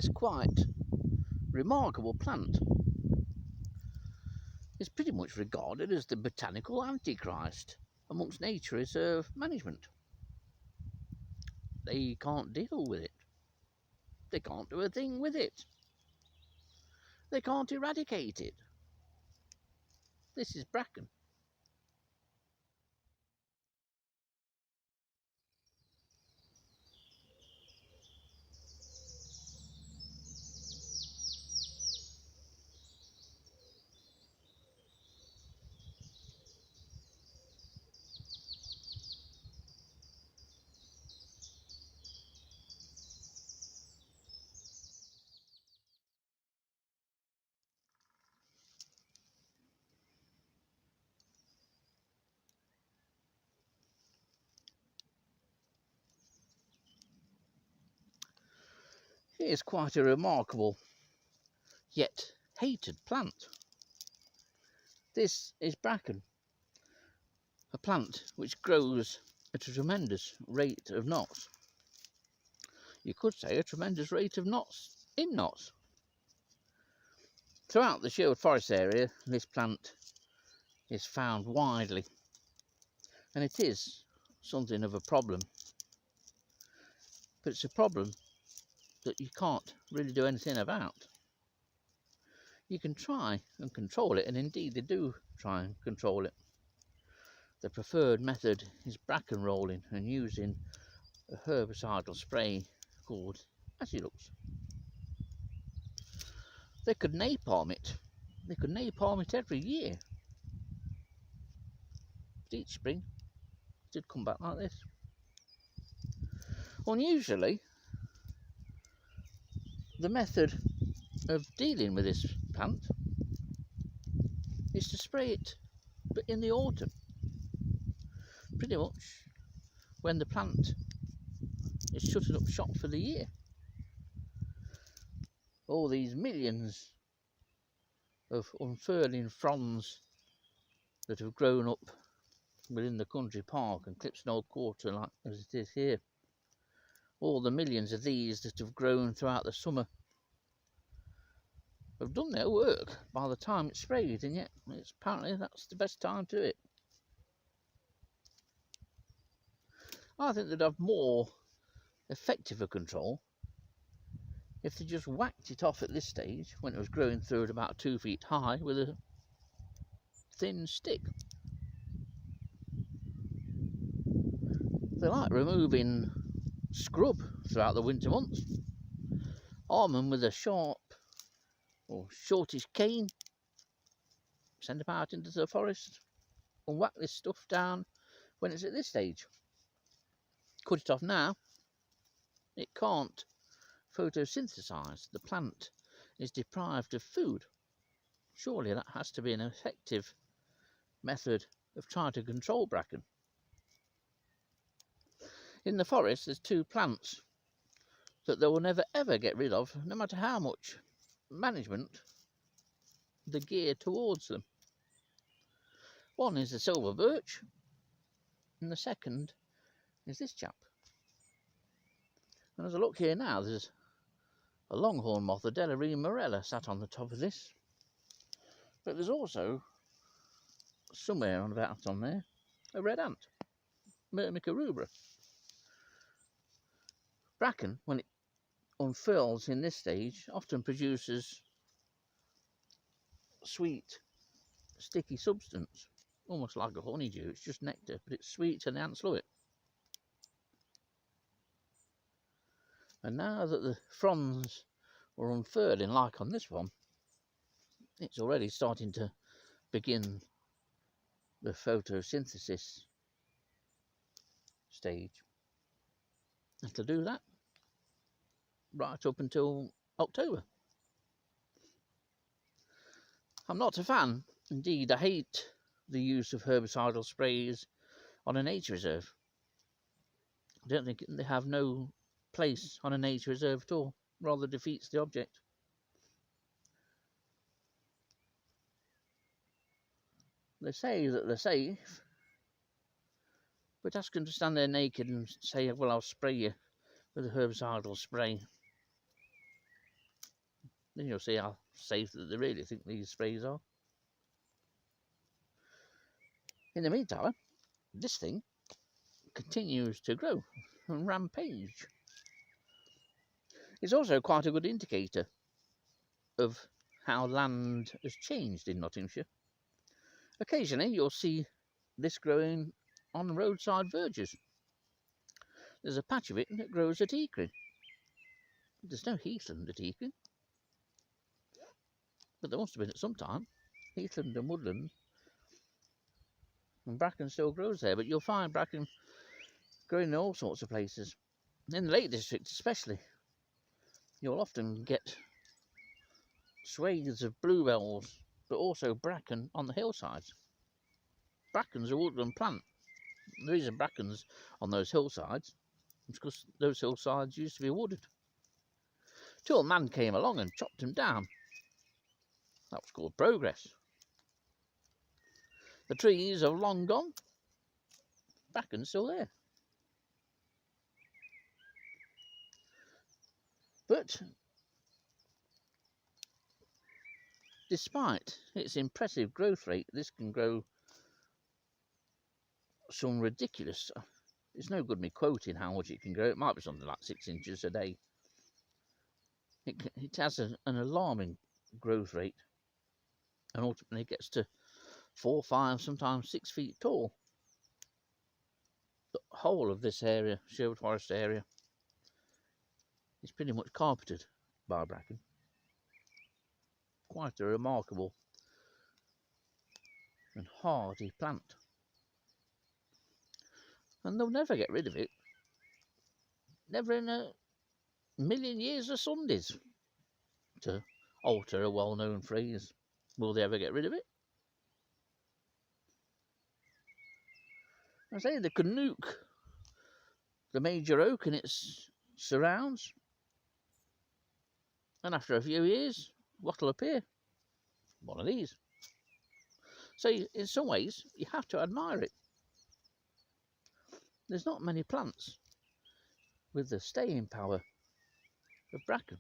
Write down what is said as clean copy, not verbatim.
this quite remarkable plant is pretty much regarded as the botanical antichrist amongst nature reserve management. They can't deal with it. They can't do a thing with it. They can't eradicate it. This is Bracken. Here's quite a remarkable yet hated plant. This is Bracken, a plant which grows at a tremendous rate of knots. You could say a tremendous rate of knots in knots. Throughout the Sherwood Forest area, this plant is found widely, and it is something of a problem. But it's a problem that you can't really do anything about. You can try and control it, and indeed they do try and control it. The preferred method is bracken rolling and using a herbicidal spray called Acilux. They could napalm it. They could napalm it every year. But each spring it did come back like this. Unusually, the method of dealing with this plant is to spray it, but in the autumn, pretty much when the plant is shutting up shop for the year. All these millions of unfurling fronds that have grown up within the country park and Clipston Old Quarter, like as it is here, all the millions of these that have grown throughout the summer have done their work by the time it's sprayed, and yet apparently that's the best time to do it. I think they'd have more effective a control if they just whacked it off at this stage when it was growing through at about 2 feet high with a thin stick. They like removing scrub throughout the winter months. Arm them with a sharp or shortish cane, send them out into the forest and whack this stuff down when it's at this stage. Cut it off now, it can't photosynthesize. The plant is deprived of food. Surely that has to be an effective method of trying to control bracken. In the forest there's two plants that they will never ever get rid of, no matter how much management they gear towards them. One is the silver birch, and the second is this chap. And as I look here now, there's a longhorn moth, a Delarine morella, sat on the top of this. But there's also, somewhere on about on there, a red ant, Myrmica rubra. Bracken, when it unfurls in this stage, often produces sweet, sticky substance, almost like a honeydew. It's just nectar, but it's sweet and the ants love it. And now that the fronds are unfurling, like on this one, it's already starting to begin the photosynthesis stage. It'll do that right up until October. I'm not a fan. Indeed, I hate the use of herbicidal sprays on a nature reserve. I don't think they have no place on a nature reserve at all. Rather defeats the object. They say that they're safe, but ask them to stand there naked and say, well, I'll spray you with a herbicidal spray. Then you'll see how safe that they really think these sprays are. In the meantime, this thing continues to grow and rampage. It's also quite a good indicator of how land has changed in Nottinghamshire. Occasionally you'll see this growing on roadside verges. There's a patch of it that grows at Eakring. There's no heathland at Eakring, but there must have been at some time. Heathland and woodland, and bracken still grows there, but you'll find bracken growing in all sorts of places. In the Lake District especially, you'll often get swathes of bluebells, but also bracken on the hillsides. Bracken's a woodland plant. The reason bracken's on those hillsides is because those hillsides used to be wooded, till man came along and chopped them down. That was called progress. The trees have long gone, bracken's still there. But despite its impressive growth rate, this can grow some ridiculous. It's no good me quoting how much it can grow. It might be something like 6 inches a day. It has an alarming growth rate, and ultimately gets to 4, 5, sometimes 6 feet tall. The whole of this area, Sherwood Forest area, is pretty much carpeted by bracken. Quite a remarkable and hardy plant. And they'll never get rid of it. Never in a million years of Sundays, to alter a well-known phrase. Will they ever get rid of it? I say they can nuke the major oak and its surrounds, and after a few years, what'll appear? One of these. So in some ways, you have to admire it. There's not many plants with the staying power of bracken.